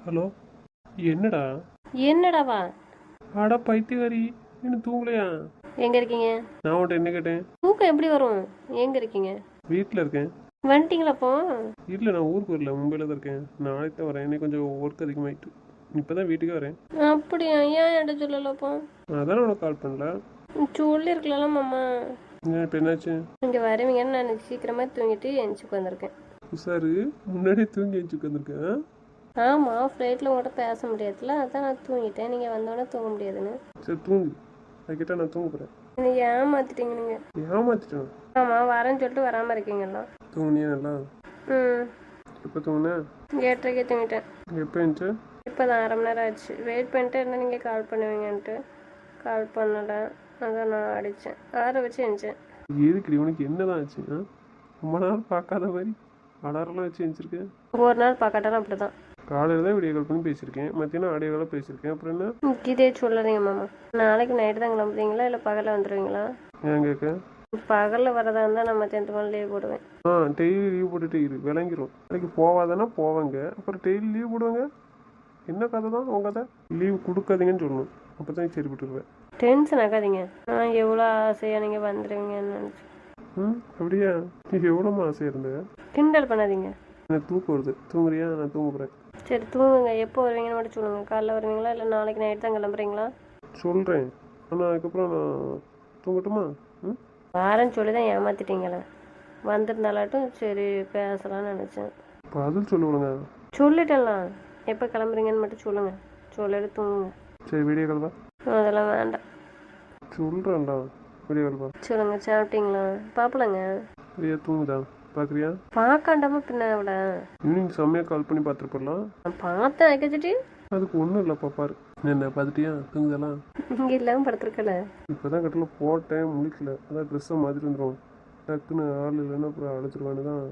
Hello. என்னடா? என்னடாவா? அட பைத்தியக்காரி, இன்னும் தூங்கலையா? எங்க இருக்கீங்க? நான் உன்ட்ட என்ன கேட்டேன்? தூக்கம் எப்படி வரும்? எங்க இருக்கீங்க? வீட்டில் இருக்கேன். வந்துட்டீங்களா அப்போ? இல்லை, நான் ஊருக்கு வரல, மும்பையில் தான் இருக்கேன். நாளைக்கு தான் வரேன். இன்னைக்கு கொஞ்சம் ஒர்க் அதிகமாயிட்டு இப்போ தான் வீட்டுக்கே வரேன். அப்படியா? ஏன் என்கிட்ட சொல்லல அப்போ? அதான் உனக்கு கால் பண்ணல. சொல்லியிருக்கலாம் மாமா. இப்போ என்னாச்சு? இங்கே வருவீங்கன்னு நான் சீக்கிரமா தூங்கிட்டு எந்திரிச்சு வந்திருக்கேன். சார், முன்னாடியே தூங்கி எழுச்சி உட்காந்துருக்கேன். ஆமாம், ஃப்ளைட்டில் உங்கள்கிட்ட பேச முடியாதுல்ல, அதான் நான் தூங்கிட்டேன். நீங்கள் வந்தோடனே தூங்க முடியாதுன்னு. சரி தூங்கு, அதுக்கிட்ட நான் தூங்க போகிறேன். நீங்கள் ஏமாத்திட்டீங்க நீங்கள். ஏமாத்திட்டேன்? ஆமாம், வரேன்னு சொல்லிட்டு வராமல் இருக்கீங்களா? தூங்குனியா நல்லா? ம். எப்போ தூங்குனேன்? 8:30க்கே தூங்கிட்டேன். எப்போ இருந்துச்சு? இப்போ தான் 1/2 மணி நேரம் ஆச்சு. வெயிட் பண்ணிட்டு இருந்தால் நீங்கள் கால் பண்ணுவீங்கன்ட்டு கால் பண்ணலை. அதான் நான் அடித்தேன், அலாரம் வச்சு எழுந்தேன். எதுக்கு இவனுக்கு என்னதான் ஆச்சு? ரொம்ப நாள் பார்க்காத மாதிரி அலாரம்லாம் வச்சு எழுந்திருக்கேன். ஒரு நாள் பார்க்கட்டாலும் அப்படி தான். காலையில் தான் வீடியோ கால் பண்ணி பேசியிருக்கேன், மத்தியானம் ஆடியோ காலாக பேசியிருக்கேன். அப்புறம் என்ன? இதே சொல்லாதீங்க மாமா. நாளைக்கு நைட்டு தான் கிளம்புறீங்களா இல்லை பகலில் வந்துடுவீங்களா? ஏன் கேட்க? பகலில் வரதா இருந்தால் நான் மத்தியானத்துக்கு லீவ் போடுவேன். டெய்லி லீவ் போட்டுட்டு இரு, விளங்கிரும். நாளைக்கு போவாதானா போவாங்க, அப்புறம் டெய்லி லீவ் போடுவாங்க. என்ன கதை தான் உங்க கதை? லீவ் கொடுக்காதீங்கன்னு சொல்லணும், அப்போ தான் சரி விட்டுருவேன். டென்ஷன் ஆகாதீங்க. நான் எவ்வளோ ஆசையாக நீங்கள் வந்துடுவீங்கன்னு நினச்சி. அப்படியா? எவ்வளோமா ஆசையாக இருந்தேன். கிண்டல் பண்ணாதீங்க. எனக்கு தூக்கம் வருது, தூங்குறியா? நான் தூங்க போகிறேன். சரி தூங்குங்க. எப்போ வருவீங்கன்னு மட்டும் சொல்லுங்கள். காலைல வருவீங்களா இல்லை நாளைக்கு நைட்டு தான் கிளம்புறீங்களா? சொல்கிறேன், ஆனால் அதுக்கப்புறம் நான் தூங்கட்டுமா? வாரன்னு சொல்லி தான் ஏமாத்திட்டீங்களே. வந்திருந்தாலாட்டும் சரி பேசலாம்னு நினச்சேன். பதில் சொல்லுவாங்க. சொல்லிட்டலாம். எப்போ கிளம்புறீங்கன்னு மட்டும் சொல்லுங்கள், சொல்லிட்டு தூங்குங்க. சரி, வீடியோ கால் வா. அதெல்லாம் வேண்டாம். சொல்கிறேன்டா, வீடியோ கால் வா. சொல்லுங்கள். சாப்பிட்டீங்களா? பாப்பலங்க. சரியா? தூங்குதா? பார்க்குறியா? பார்க்காண்டாம பின்ன விட. ஈவினிங் செம்மையாக கால் பண்ணி பார்த்துருப்பலாம். நான் பார்த்தேன் வைக்கச்சிட்டு. அதுக்கு ஒன்றும் இல்லைப்பா, பாரு. என்ன பார்த்துட்டியா? தூங்குதெல்லாம் இங்கே இல்லாமல் படுத்துருக்கல. இப்போ தான் கட்டில் போட்டேன், முழிக்கல. அதான் ட்ரெஸ்ஸை மாற்றிட்டு வந்துடும். டக்குன்னு ஆள் இல்லைன்னா அப்புறம் அழைச்சிருவான்னு தான்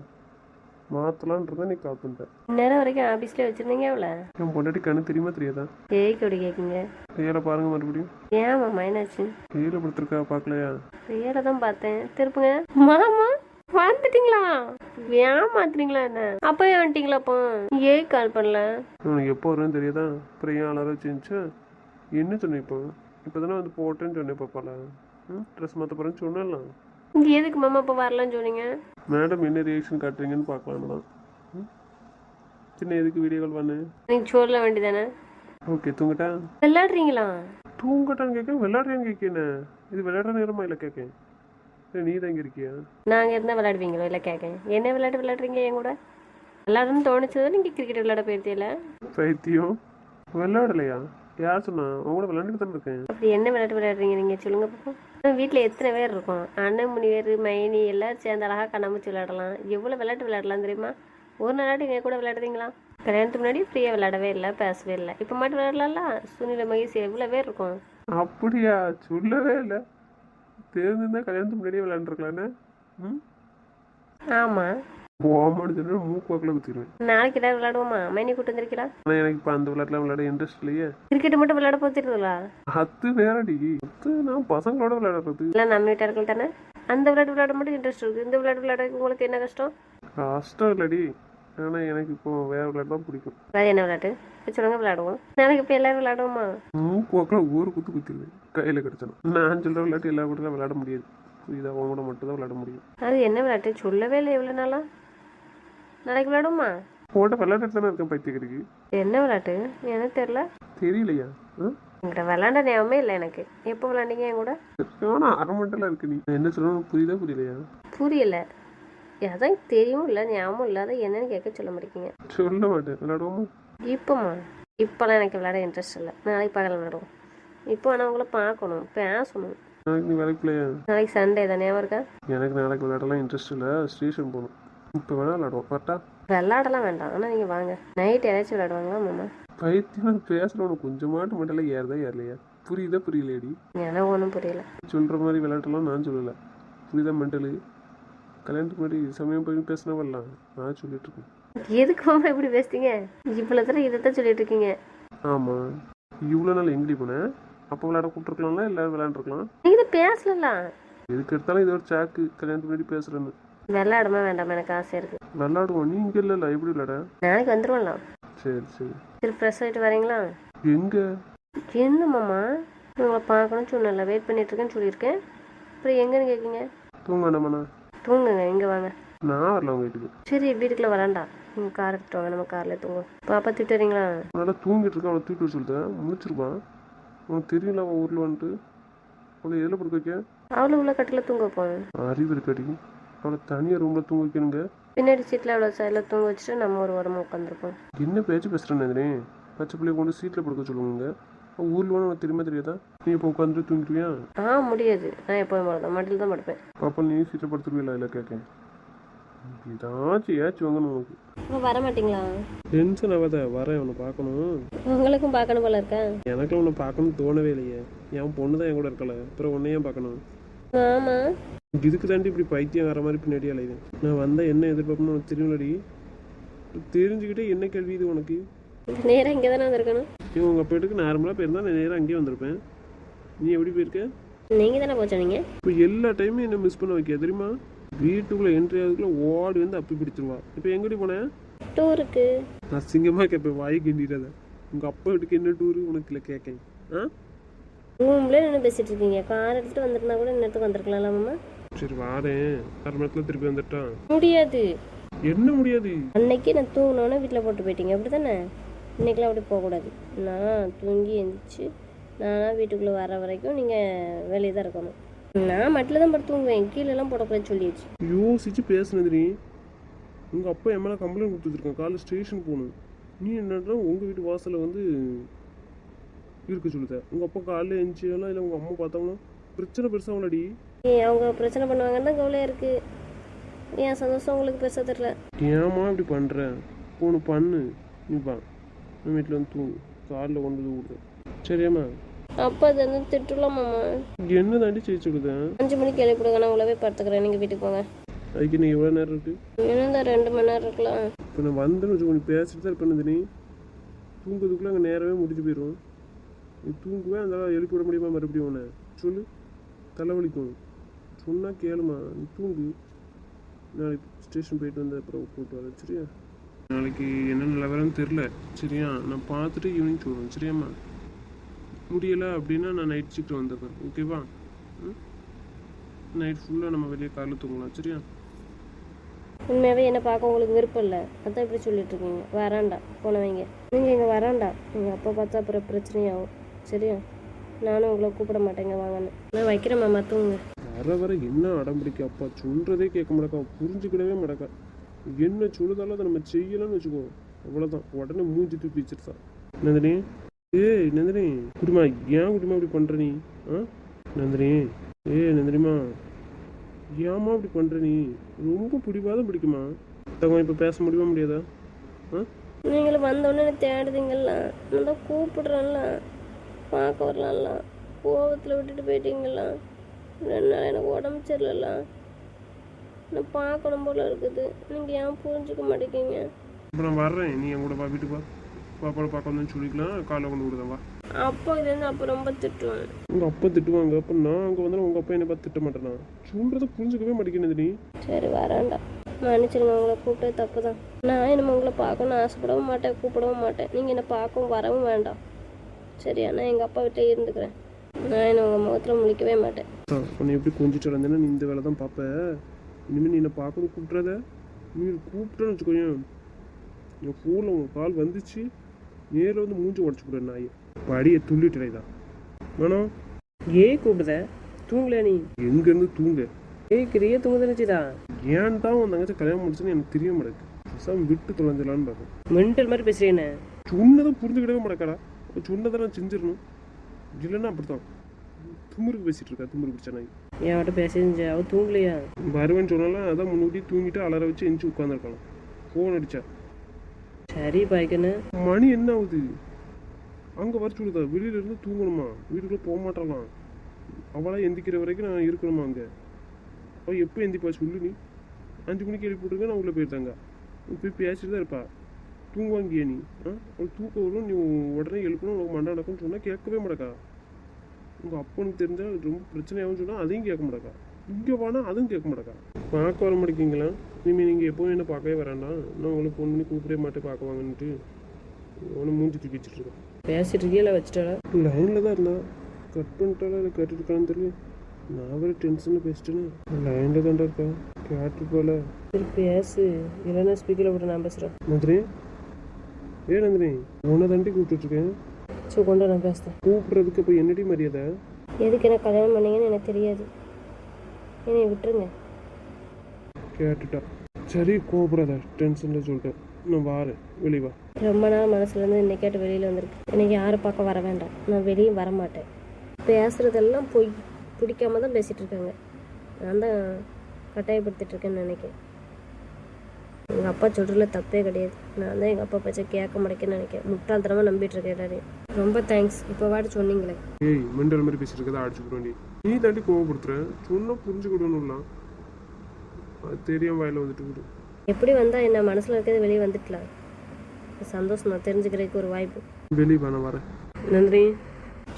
மாற்றலான்றதான் நீ கால் பண்ணிட்டேன். இந்நேரம் வரைக்கும் ஆஃபீஸ்லேயே வச்சுருந்தீங்க எவ்வளோ? என் பொண்டாட்டி கண்ணு தெரியுமா தெரியாதா? ஏய்க்கு அப்படி கேட்குங்க. கையில் பாருங்க மறுபடியும். ஏன் மாமா என்னாச்சு? கையில் படுத்துருக்கா, பார்க்கலையா? கையில தான் பார்த்தேன். திருப்புங்க. மாமா வந்துட்டீங்களா? ஏமாத்துறீங்களா என்ன? அப்போயே வந்துட்டீங்களா? அப்போ ஏய் கால் பண்ணல. உனக்கு எப்போ வருவேன்னு தெரியாதா? அப்புறம் ஏன் அலாரம் வச்சுருந்துச்சு? என்ன சொன்னேன் இப்போ தானே வந்து போட்டேன்னு சொன்னேன். பாப்பால ட்ரெஸ் மாற்ற போகிறேன்னு சொன்னலாம். எதுக்கு மாமா இப்போ வரலான்னு சொன்னீங்க? மேடம் என்ன ரியாக்ஷன் காட்டுறீங்கன்னு பார்க்கலான்னு தான். சின்ன எதுக்கு வீடியோ கால் பண்ணு? நீங்கள் சொல்ல வேண்டியதானே. ஓகே, தூங்கிட்டா? விளையாடுறீங்களா? தூங்கட்டான்னு கேட்க, விளையாடுறேன்னு கேட்கேன். இது விளையாடுற நேரமா இல்லை கேட்கேன். நீ தான் இங்கே இருக்கியா? நாங்கள் இருந்தால் விளையாடுவீங்களோ? இல்லை கேட்கேன். என்ன விளையாட்டு விளையாடுறீங்க என் கூட? விளையாடுன்னு தோணுச்சதோ நீங்கள் கிரிக்கெட் விளையாட போயிருத்தீங்களா? பைத்தியம், விளையாடலையா? யார் சொன்னா? உங்களோட விளையாண்டுட்டு தானே இருக்கேன். அப்படி என்ன விளையாட்டு விளையாடுறீங்க நீங்கள்? சொல்லுங்க பார்ப்போம். வீட்டில் எத்தனை பேர் இருக்கும்? அண்ணன் முனிவர் மைனி எல்லாம் சேர்ந்து அழகாக கண்ணாமூச்சி விளையாடலாம். எவ்வளோ விளையாட்டு விளையாடலாம் தெரியுமா? ஒரு நாளாட்டு எங்கள் கூட விளையாடுறீங்களா? கல்யாணத்துக்கு முன்னாடி ஃப்ரீயாக விளையாடவே இல்லை, பேசவே இல்லை. இப்போ மட்டும் விளையாடலாம்ல. சுனில மகேஷ் எவ்வளோ பேர் இருக்கும்? அப்படியா? சொல்லவே இல்லை. தெரிஞ்சிருந்தா கல்யாணத்துக்கு முன்னாடியே விளையாண்டுருக்கலான்னு. ஆமாம். ஓமான்னு சொன்னா மூக்கு வாக்கில் குத்திடுவேன். நாளைக்கு ஏதாவது விளையாடுவோமா? மைனி கூட்டு வந்துருக்கீங்களா? ஆனால் எனக்கு இப்போ அந்த விளையாட்டுலாம் விளையாட இன்ட்ரெஸ்ட் இல்லையே. கிரிக்கெட் மட்டும் விளையாட போத்துருங்களா? அது வேறடி. அது நான் பசங்களோட விளையாடுறது. இல்லை நம்ம வீட்டார்கள் தானே. அந்த விளையாட்டு விளையாட மட்டும் இன்ட்ரெஸ்ட் இருக்குது. இந்த விளையாட்டு விளையாட உங்களுக்கு என்ன கஷ்டம்? கஷ்டம் இல்லடி, ஆனால் எனக்கு இப்போ வேற விளையாட்டு தான் பிடிக்கும். அது என்ன விளையாட்டு? சொல்லுங்க, விளையாடுவோம். நாளைக்கு இப்போ எல்லாரும் விளையாடுவோமா? மூக்கு வாக்கில் ஊர் குத்திடுவேன் கையில் கிடச்சணும். நான் சொல்கிற விளையாட்டு எல்லா கூட விளையாட முடியாது. இதை அவங்க கூட மட்டும் தான் விளையாட முடியும். அது என்ன விளையாட்டு? சொல்லவே இல்லை எவ்வளோ நாளா. நாளைக்கு விளையாடுவோமா? போட்ட விளையாட்டு தானே இருக்கேன் பைத்தியக்காரிக்கு. என்ன விளையாட்டு எனக்கு தெரியல. தெரியலையா? என்கிட்ட விளையாண்ட ஞாபகமே இல்லை எனக்கு. எப்போ விளையாண்டீங்க என் கூட? ஆனால் அரை மண்டலாம் இருக்கு. நீ என்ன சொல்லணும் புரியுதா புரியலையா? புரியல. அதான் தெரியும் இல்லை, ஞாபகம் இல்லை. அதை என்னன்னு கேட்க சொல்ல மாட்டேங்க. சொல்ல மாட்டேன். விளையாடுவோமா? இப்போம்மா? இப்போலாம் எனக்கு விளையாட இன்ட்ரெஸ்ட் இல்லை. நாளைக்கு பகல் விளையாடுவோம். இப்போ ஆனால் உங்களை பார்க்கணும், பேசணும். நாளைக்கு நீ வேலைக்கு போலையா? நாளைக்கு சண்டே தானே, ஞாபகம் இருக்கா? எனக்கு நாளைக்கு விளையாடலாம் இன்ட்ரெஸ்ட் இல்லை, ஸ்டேஷன் போகணும். இப்போ வேணா விளையாடுவோம், கரெக்டா? விளையாடலாம் வேண்டாம், ஆனால் நீங்கள் வாங்க. நைட் யாராச்சும் விளையாடுவாங்களா மாமா? பைத்தியம் பேசுகிறவனு கொஞ்சமாட்டு மட்டும் ஏறதா ஏறலையா? புரியுதா புரியலையடி? எனக்கு ஒன்றும் புரியல. சொல்கிற மாதிரி விளையாட்டெல்லாம் நான் சொல்லலை. புரியுதா? மெண்டலு கல்யாணத்துக்கு முன்னாடி சமயம் போய் பேசினா வரலாம், நான் சொல்லிட்டு இருக்கேன். எதுக்கு மாமா இப்படி பேசுறீங்க? இவ்வளோ தூரம் இதைத்தான் சொல்லிட்டு இருக்கீங்க. ஆமாம், இவ்வளோ நாள் எங்கடி போனேன்? அப்போ விளையாட கூப்பிட்டுருக்கலாம்ல, எல்லாரும் விளையாண்டுருக்கலாம். நீங்கள் பேசலாம். எதுக்கு எடுத்தாலும் இது ஒரு சாக்கு, கல்யாணத்துக்கு முன்னாடி பேசுகிறேன்னு. விளையாடுமா வேண்டாமா? எனக்கு ஆசை இருக்குது. விளையாடுவோம். நீ இங்கே இல்லைல்ல, எப்படி விளையாட? நாளைக்கு வந்துடுவோம்லாம். சரி சரி. சரி ஃப்ரெஷ் ஆகிட்டு வரீங்களா? எங்கே? என்ன மாமா உங்களை பார்க்கணும்னு சொன்னல, வெயிட் பண்ணிகிட்ருக்கேன்னு சொல்லியிருக்கேன். அப்புறம் எங்கன்னு கேட்குங்க? தூங்க வேண்டாமாண்ணா? தூங்குங்க, இங்கே வாங்க. நான் வரல உங்கள் வீட்டுக்கு. சரி வீட்டுக்குள்ளே வரேன்டா. நீங்கள் கார் எடுத்துட்டு வாங்க, நம்ம காரில் தூங்குவோம். பாப்பா திட்டு வரீங்களா? நல்லா தூங்கிட்டு இருக்கேன், அவனை தூக்கிட்டு வர சொல்லிட்டேன். முடிச்சிருப்பான். உனக்கு தெரியல அவன் ஊரில் வந்துட்டு அவளை எதில் படுக்க வைக்க? அவ்வளோ உள்ள கட்டில் தூங்க வைப்போம். அறிவு இருக்காடி. அவளை தனியாக ரூமில் தூங்க வைக்கணுங்க. பின்னாடி சீட்டில் அவ்வளோ சைடில் தூங்க வச்சுட்டு நம்ம ஒரு உரமாக உட்காந்துருப்போம். என்ன பேச்சு பேசுகிறேன் நந்தினி? பச்சை பிள்ளைய கொண்டு சீட்டில் படுக்க சொல்லுவாங்க. ஊரில் வேணும் உனக்கு தெரியுமா தெரியாதா? நீ இப்போ உட்காந்துட்டு தூங்கிடுவியா? முடியாது, நான் எப்போயும் போல தான் மட்டில் தான் படுப்பேன். பாப்பா நீ சீட்டில் படுத்துருவீங்களா? இல்லை கேட்கேன். ஏதாச்சும் வாங்கணும் உனக்கு. இப்போ வர மாட்டிங்களா? டென்ஷன் ஆகாத, வரேன் அவனை பார்க்கணும். உங்களுக்கும் பார்க்கணும் போல இருக்கா? எனக்குலாம் உன்னை பார்க்கணும்னு தோணவே இல்லையே. என் பொண்ணு தான் என் கூட இருக்கல, அப்புறம் உன்னையும் பார்க்கணும். ஆமாம், இதுக்கு தாண்டி இப்படி பைத்தியம் வர மாதிரி பின்னாடி அலையுது. நான் வந்தால் என்ன எதிர்பார்ப்பேன்னு உனக்கு தெரியும்லடி. தெரிஞ்சுக்கிட்டே என்ன கேள்வி இது உனக்கு? நேராக இங்கே தானே வந்திருக்கணும். நீ உங்கள் அப்பா வீட்டுக்கு நார்மலாக போயிருந்தா நான் நேராக அங்கேயே வந்திருப்பேன். நீ எப்படி போயிருக்க? நீங்கள் தானே போச்சோன்னீங்க. இப்போ எல்லா டைமும் என்ன மிஸ் பண்ண வைக்க தெரியுமா? வீட்டுக்குள்ளே என்ட்ரி ஆகுதுக்குள்ளே ஓடி வந்து அப்பி பிடிச்சிருவா. இப்போ எங்கடி போனேன்? டூருக்கு. நான் சிங்கமாக கேட்பேன், வாய் கிண்டிடாத. உங்கள் அப்பா வீட்டுக்கு என்ன டூரு உனக்கு இல்லை கேட்கேன். ரூம்லேயே நின்று பேசிகிட்டு இருக்கீங்க. கார் எடுத்துகிட்டு வந்துருந்தா கூட இன்னத்துக்கு வந்திருக்கலாம்ல மாமா. சரி வாரேன், 1/2 மணி நேரத்தில் திருப்பி வந்துட்டான். முடியாது. என்ன முடியாது? அன்னைக்கு நான் தூங்கினோன்னே வீட்டில் போட்டு போயிட்டீங்க, அப்படி தானே? இன்றைக்கெலாம் அப்படி போகக்கூடாது. நான் தூங்கி எழுந்திரிச்சு நானாக வீட்டுக்குள்ளே வர வரைக்கும் நீங்கள் வெளியே தான் இருக்கணும். நான் மட்டில் தான் படுத்து தூங்குவேன், கீழெல்லாம் போடக்கூடாது சொல்லிடுச்சு. யோசிச்சு பேசுனது. உங்கள் அப்பா என் மேலே கம்ப்ளைண்ட் கொடுத்துருக்கேன், காலைல ஸ்டேஷன் போகணும். நீ என்னன்னா உங்கள் வீட்டு வாசலில் வந்து இருக்க சொல்லுத. உங்கள் அப்பா காலையில் எழுந்திரிச்செல்லாம் இல்லை உங்கள் அம்மா பார்த்தாங்கன்னா பிரச்சனை பெருசாக உள்ளடி. அவங்க பிரச்சனை பண்ணுவாங்கன்னு தான் கவலையாக இருக்குது. என் சந்தோஷம் உங்களுக்கு பெருசாக தெரியல. ஏமா இப்படி பண்ணுறேன்? ஒன்று பண்ணு, நீ வா நம்ம வீட்டில் வந்து தூங்கு, காரில் கொண்டு வந்து விடுது. சரியாம்மா? அப்பா அது வந்து திட்டுலாமாம்மா. என்ன தாண்டி செய்ய சொல்லுதேன்? 5 மணிக்கு எழுப்பிடுங்க, நான் உள்ளவே படுத்துக்கிறேன், நீங்கள் வீட்டுக்கு போங்க. அதுக்கு நீ எவ்வளோ நேரம் இருக்கு? என்னதான் 2 மணி நேரம் இருக்கலாம். இப்போ நான் வந்தேன்னு வச்சுக்கோ, நீ பேசிட்டு தான் இருப்பேன். நீ தூங்குறதுக்குள்ளே அங்கே நேரமே முடிஞ்சு போயிடும். நீ தூங்குவேன், அந்த எழுப்பி விட முடியுமா மறுபடியும்? உன்னை சொல்லு, தலைவலிக்கும். சொன்னால் கேளுமா, நீ தூங்கு. நாளைக்கு ஸ்டேஷன் போயிட்டு வந்த அப்புறம் கூப்பிட்டு வரேன், சரியா? நாளைக்கு என்ன நிலவரம்னு தெரில, சரியா? நான் பார்த்துட்டு ஈவினிங் சொல்லுவேன், சரியாம்மா? முடியலை அப்படின்னா நான் நைட் ஷிஃப்ட் வந்துடுறேன், ஓகேவா? நைட் ஃபுல்லாக நம்ம வெளியே காரில் தூங்கலாம், சரியா? உண்மையாகவே என்னை பார்க்க உங்களுக்கு விருப்பம் இல்லை, அதான் இப்படி சொல்லிட்டு இருக்கீங்க. வராண்டா போன வைங்க. நீங்கள் இங்கே வராண்டா, எங்கள் அப்பா பார்த்தா அப்புறம் பிரச்சனையாகும், சரியா? நானும் உங்களை கூப்பிட மாட்டேங்க, வாங்கன்னு. நான் வைக்கிறேன் மாமா, தூங்க. வர வர என்ன அடம்பிடிக்க, அப்பா சொல்கிறதே கேட்க மாட்டேக்கா, புரிஞ்சுக்கிடவே மாட்டேக்கா. என்ன சொல்லுதாலும் அதை நம்ம செய்யலாம்னு வச்சுக்கோ, அவ்வளோதான். உடனே மூஞ்சி தூக்கி வச்சுருச்சா. நந்தினி, ஏய் நந்தினி குடிமா, ஏன் குடிமா இப்படி பண்ணுற நீ? நந்தினி, நந்தினிமா, ஏம்மா இப்படி பண்ணுற நீ? ரொம்ப பிடிவாதம் பிடிக்குமா? தங்க இப்போ பேச முடியுமா முடியாதா? நீங்களும் வந்தோடனே தேடுதீங்கல்ல, நான் தான் கூப்பிடுறேன்ல, பார்க்க வரலாம்ல, கோவத்தில் விட்டுட்டு போயிட்டீங்களா? 2 நாள் எனக்கு உடம்பு சரியில்லைல்ல, நான் பார்க்கணும் போல இருக்குது. நீங்கள் ஏன் புரிஞ்சுக்க மாட்டேங்கிங்க? இப்போ நான் வர்றேன், நீ என் கூட வா, வீட்டுக்கு வா. பாப்பாவை பார்க்க வந்தேன்னு சொல்லிக்கலாம், காலைல கொண்டு விடுதேன் வா. அப்பா இது வந்து அப்போ ரொம்ப திட்டுவேன். உங்கள் அப்பா திட்டுவாங்க, அப்போ நான் அங்கே வந்தாலும் உங்கள் அப்பா என்னை பார்த்து திட்ட மாட்டேனா? சொல்கிறத புரிஞ்சுக்கவே மாட்டேங்கிறது நீ. சரி வரேன்டா, மன்னிச்சிருங்க, உங்களை கூப்பிட்டது தப்பு தான். நான் என்னமோ உங்களை பார்க்கணும்னு ஆசைப்படவும் மாட்டேன், கூப்பிடவும் மாட்டேன். நீங்கள் என்னை பார்க்கவும் வரவும் வேண்டாம், சரியா? நான் எங்கள் அப்பா வீட்டிலே இருந்துக்கிறேன். நான் என்ன உங்கள் முகத்தில் முழிக்கவே மாட்டேன். உன்னை எப்படி கொஞ்சிட்டு வந்தேன்னா நீ இந்த வேலை தான் பார்ப்ப. இனிமேல் நீ என்னை பார்க்கணும் கூப்பிட்றத, நீ கூப்பிட்டேன்னு வச்சுக்கோயேன், என் ஃபோனில் உங்கள் கால் வந்துச்சு, நேரில் வந்து மூஞ்சி உடச்சி விடுற நாயை. படியை துள்ளிட்டு தான் வேணும். ஏய் கூப்பிடுத, தூங்கல நீ? எங்கேருந்து தூங்க? ஏய் கிரியே தூங்குதுன்னுச்சுதா. ஏன் தான் உன் தங்கச்சி கல்யாணம் முடிச்சுன்னு எனக்கு தெரிய மாட்டேங்குது. விட்டு தொலைஞ்சலான்னு பார்ப்பேன். மென்டல் மாதிரி பேசுறேன்னு சொன்னதை புரிஞ்சுக்கிடவே மாட்டேக்கடா. சொன்னதை நான் செஞ்சிடணும், இல்லைன்னா அப்படித்தான். துமுருக்கு பேசிட்டு இருக்கா, துமுரு பிடிச்ச நாய். என்கிட்ட பேசிருந்துச்சு, அவ தூங்கலையா? வருவேன்னு சொன்னாலும் அதான் முன்னாடி தூங்கிட்டு அலற வச்சு எஞ்சி உட்காந்துருக்கலாம். ஃபோன் அடிச்சா. சரி பாய்க்கண்ணு, மணி என்ன ஆகுது? அங்கே வர சொல்லுதா, வெளியில இருந்து தூங்கணுமா, வீட்டுக்குள்ளே போக மாட்டாலாம். அவளாக எந்திக்கிற வரைக்கும் நான் இருக்கணுமா அங்கே? அவள் எப்போ எந்திப்பா சொல்லு நீ? 5 மணிக்கு எழுப்பி விட்டுருங்க, நான் உள்ளே போயிருந்தாங்க. போய் பேசிட்டு தான் இருப்பா. தூங்குவாங்கியா நீ? அவள் தூக்கம் வரும், நீ உடனே எழுப்பணும், உனக்கு மண்டை நடக்கும்னு சொன்னால் கேட்கவே மாட்டேக்கா. உங்கள் அப்பனுக்கு தெரிஞ்சால் ரொம்ப பிரச்சனையாகவும் சொன்னால் அதையும் கேட்க மாட்டேக்கா. இங்கே வானா அதுவும் கேட்க மாட்டேக்கா. பார்க்க வர மாட்டேங்கிங்களா? இனிமேல் நீங்கள் எப்போவும் என்ன பார்க்கவே வராண்டா, நான் உங்களை ஃபோன் பண்ணி கூப்பிடவே மாட்டேன் பார்க்க வாங்கன்ட்டு. அவனை மூஞ்சி தூக்கி வச்சுட்டு இருக்கான். பேசிட்டு இருக்கியா இல்லை வச்சுட்டாளா? லைனில் தான் இருந்தான். கட் பண்ணிட்டாலும் இல்லை கேட்டுருக்கான்னு தெரியல. நான் வேறு டென்ஷனில் பேசிட்டேன்னு. லைனில் தான்டா இருக்கா, கேட்டு போல. சரி பேசு, இல்லைன்னா ஸ்பீக்கரில் போட்டு நான் பேசுகிறேன். நந்தினி, நந்தினி, உன்னை தாண்டி கூப்பிட்டுருக்கேன். சரி கொண்டு நான் பேசுகிறேன். கூப்பிட்றதுக்கு இப்போ என்னடி மரியாதை? எதுக்கு என்ன கல்யாணம் பண்ணீங்கன்னு எனக்கு தெரியாது, என்னை விட்டுருங்க. கேட்டுட்டா. சரி கோபுறாத, டென்ஷனில் சொல்லிட்டேன். நான் வாரேன், வெளியே வா. ரொம்ப நாள் மனசுலேருந்து இன்னைக்காட்டு வெளியில் வந்திருக்கு. எனக்கு யாரும் பார்க்க வர வேண்டாம், நான் வெளியே வரமாட்டேன். பேசுகிறதெல்லாம் பொய், பிடிக்காம தான் பேசிகிட்டு இருக்காங்க. நான் தான் கட்டாயப்படுத்திட்டு இருக்கேன்னு நினைக்கிறேன். எங்கள் அப்பா சொல்கிறதுல தப்பே கிடையாது. நான் தான் எங்கள் அப்பா பேச்சை கேட்க மாட்டேன்னு நினைக்கிறேன். முட்டாள்தனமாக நம்பிட்டு இருக்கேன் எல்லாரையும். ரொம்ப தேங்க்ஸ், இப்போ வாட்டு சொன்னீங்களே. ஏய், மெண்டல் மாதிரி பேசிட்டு இருக்கதா அடிச்சுக்கிட்டு வேண்டி. நீ தாண்டி கோவப்படுத்துறேன், சொன்னால் புரிஞ்சுக்கிடணும்லாம். அது தெரியாம வாயில வந்துட்டு விடு. எப்படி வந்தால் என்ன மனசில் இருக்கிறது வெளியே வந்துட்டலாம். சந்தோஷம், நான் தெரிஞ்சுக்கிறதுக்கு ஒரு வாய்ப்பு. வெளியே வா, நான் வரேன். நந்தினி,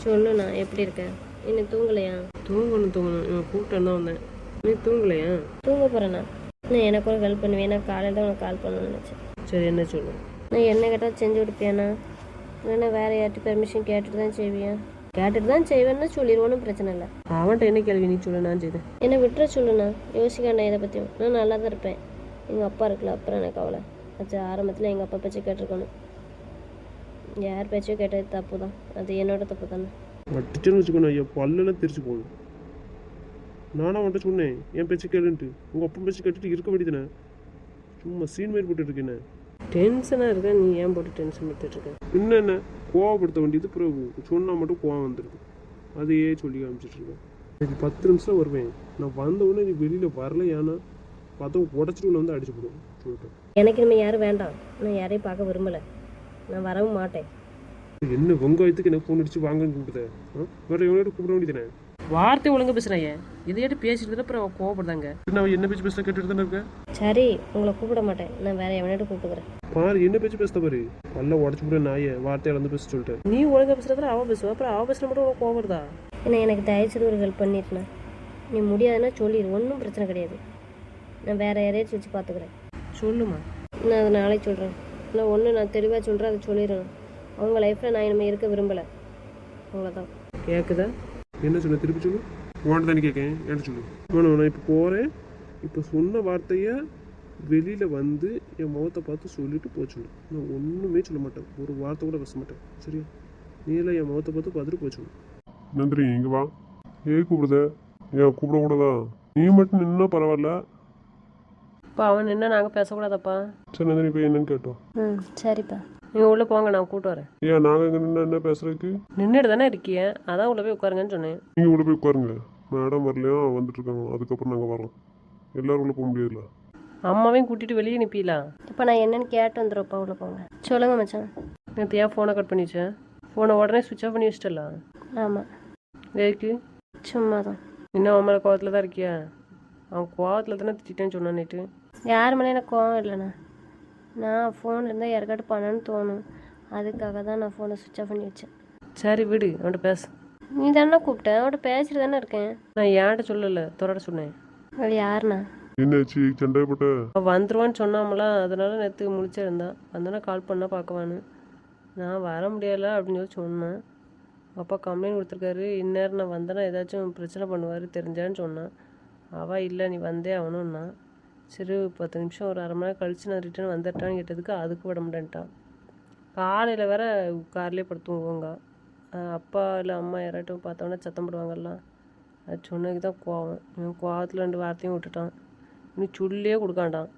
சொல்லு, நான் எப்படி இருக்கேன்? இன்னும் தூங்கலையா? தூங்கணும். இவன் கூப்பிட்டு தான் வந்தேன். நீ தூங்கலையா? தூங்க போகிறேண்ணா. நான் எனக்கு ஒரு ஹெல்ப் பண்ணுவேன். நான் காலையில் தான் உனக்கு கால் பண்ணணும்னு நினச்சேன். சரி என்ன சொல்லு. நான் என்ன கேட்டால் செஞ்சு கொடுப்பியாண்ணா? இல்லைன்னா வேறு யார்கிட்ட பெர்மிஷன் கேட்டுட்டு தான் செய்வியா? கேட்டுட்டு தான் செய்வேன்னா சொல்லிடுவோன்னு பிரச்சனை இல்லை. அவன்கிட்ட என்ன கேள்வி நீ சொல்லு, நான் செய்தேன். என்னை விட்டுற சொல்லுண்ணா, யோசிக்காண்டா இதை பற்றி. நான் நல்லா தான் இருப்பேன். எங்கள் அப்பா இருக்குல்ல, அப்புறம் எனக்கு கவலை. அது ஆரம்பத்தில் எங்கள் அப்பா பேச்சை கேட்டிருக்கணும். யார் பேச்சையும் கேட்டது தப்பு தான், அது என்னோட தப்பு தானே. வட்டுச்சுன்னு வச்சுக்கோண்ணா, என் பல்லெல்லாம் தெரிச்சு போகணும். நானும் அவன்கிட்ட சொன்னேன் என் பேச்சு கேளுன்ட்டு. உங்கள் அப்பா பேச்சு கேட்டுட்டு இருக்க வேண்டியதுண்ணே. சும்மா சீன் மாதிரி போட்டுட்டு இருக்கேண்ணே. டென்ஷனாக இருக்கா? நீ ஏன் போட்டு டென்ஷன் எடுத்துகிட்டு இருக்க? என்ன கோவப்படுத்த வேண்டியது, பிறகு சொன்னால் மட்டும் கோவம் வந்துடுது. அதையே சொல்லி காமிச்சிட்டு இருக்கேன். எனக்கு 10 நிமிஷம் வருவேன். நான் வந்த உடனே நீ வெளியில் வரல, ஏன்னா பார்த்தவங்க உடச்சிட்டு உள்ள வந்து அடிச்சு போடுவோம் சொல்லிட்டேன். எனக்கு இனிமேல் யாரும் வேண்டாம். நான் யாரையும் பார்க்க விரும்பலை, நான் வரவும் மாட்டேன். என்ன வெங்காயத்துக்கு எனக்கு ஃபோன் அடிச்சு வாங்கன்னு கூப்பிடுதேன். வேற எவனோட கூப்பிட வேண்டியதானே. வார்த்தை ஒழுங்காக பேசுகிறேன். இதையாட்டு பேசிட்டு அப்புறம் அவன் கோவப்படுதாங்க. நான் என்ன பேச்சு பேச கேட்டுட்டு தானே இருக்கேன். சரி, உங்களை கூப்பிட மாட்டேன். நான் வேற எவனாட்டு கூப்பிட்டுக்கிறேன். பாரு என்ன பேச்சு பேசுத பாரு. நல்லா உடச்சு போட நாயை வார்த்தையால் வந்து பேச சொல்லிட்டேன். நீ ஒழுங்காக பேசுகிறதுல அவன் பேசுவா, அப்புறம் அவன் பேசுன மட்டும் உனக்கு கோவப்படுதா? ஏன்னா எனக்கு தயவுசெய்து ஒரு ஹெல்ப் பண்ணிட்டுண்ணா. நீ முடியாதுன்னா சொல்லிடு, ஒன்றும் பிரச்சனை கிடையாது. நான் வேற யாரையாச்சும் வச்சு பார்த்துக்கிறேன். சொல்லுமா. நான் அதை நாளைக்கு சொல்கிறேன். இல்லை ஒன்று நான் தெளிவாக சொல்கிறேன், அதை சொல்லிடுறேன். அவங்க லைஃப்பில் நான் இனிமேல் இருக்க விரும்பலை, அவ்வளோதான். கேட்குதா? என்ன சொன்ன, திருப்பி சொல்லு. உன்கிட்ட தானே கேட்கேன், என்ன சொல்லு. வேணும், நான் இப்போ போகிறேன். இப்போ சொன்ன வார்த்தையை வெளியில் வந்து என் முகத்தை பார்த்து சொல்லிட்டு போக சொல்லு. நான் ஒன்றுமே சொல்ல மாட்டேன், ஒரு வார்த்தை கூட பேச மாட்டேன். சரியா? நீலாம் என் முகத்தை பார்த்து பார்த்துட்டு போக சொல்லு. நன்றி, இங்கே வா. கூப்பிடுத? ஏன் கூப்பிடக்கூடாதா? நீ மட்டும் நின்னா பரவாயில்ல. இப்போ அவன் என்ன நாங்கள் பேசக்கூடாதப்பா? சரி நந்தினி, இப்போ என்னன்னு கேட்டோம். சரிப்பா. நீங்கள் உள்ளே போங்க, நான் கூப்பிட்டு வரேன். ஏன் நாங்கள் இங்கே நின்று என்ன பேசுறதுக்கு? நின்றுட்டு தானே இருக்கிய, அதான் உள்ளே போய் உட்காருங்கன்னு சொன்னேன். நீங்கள் உள்ள போய் உட்காருங்க. மேடம் வரலையா, வந்துட்டு இருக்காங்க. அதுக்கப்புறம் நாங்கள் வரோம். எல்லாரும் உள்ள போக முடியாதுல்ல. அம்மாவையும் கூட்டிகிட்டு வெளியே நிற்பிலாம். இப்போ நான் என்னன்னு கேட்டு வந்துடுறப்பா, உள்ள போங்க. சொல்லுங்க மச்சான். நேற்று ஏன் ஃபோனை கட் பண்ணிச்சேன்? ஃபோனை உடனே சுவிட்ச் ஆஃப் பண்ணி வச்சிட்டலாம். ஆமாம், எதுக்கு? சும்மா தான். இன்னும் அவன் மேலே கோவத்தில் தான் இருக்கியா? அவன் கோவத்தில் தானே திட்டேன்னு சொன்னான் நேற்று. யார் மேலே எனக்கு கோவம் இல்லைண்ணா. நான் ஃபோன் இருந்தால் யாருக்காட்டு பண்ணணும்னு தோணும், அதுக்காக தான் நான் ஃபோனை சுவிட்ச் ஆஃப் பண்ணி வச்சேன். சரி விடு, அவன்கிட்ட பேச. நீ தானே கூப்பிட்டேன், அவன்கிட்ட பேசிட்டு தானே இருக்கேன். நான் ஏன்ட்ட சொல்லலை, தோராட்ட சொன்னேன். அது யாருண்ணா? என்னாச்சு, சண்டைப்பட்ட? அவள் வந்துருவான்னு சொன்னாமலாம், அதனால நேற்று முடிச்சிருந்தான். வந்தோடனே கால் பண்ணால் பார்க்கவான்னு. நான் வர முடியலை அப்படின்னு சொல்லி சொன்னேன். அப்பா கம்ப்ளைண்ட் கொடுத்துருக்காரு, இந்நேரம் நான் வந்தேன்னா ஏதாச்சும் பிரச்சனை பண்ணுவார் தெரிஞ்சான்னு சொன்னான். அவள் இல்லை நீ வந்தே ஆகணும்னா. சரி 10 நிமிஷம் ஒரு அரை மணி நேரம் கழிச்சு நான் ரிட்டர்ன் வந்துட்டான்னு கேட்டதுக்கு அதுக்கு விட மாட்டேன்ட்டான். காலையில் வேற கார்லேயே படுத்துவோங்க. அப்பா இல்லை அம்மா யாராட்டும் பார்த்தோன்னா சத்தம் போடுவாங்கல்ல, அது சொன்னதுக்கு தான் கோவம். இவன் கோவத்தில் 2 வார்த்தையும் விட்டுட்டான். இன்னும் சொல்லியே கொடுக்காண்டான்.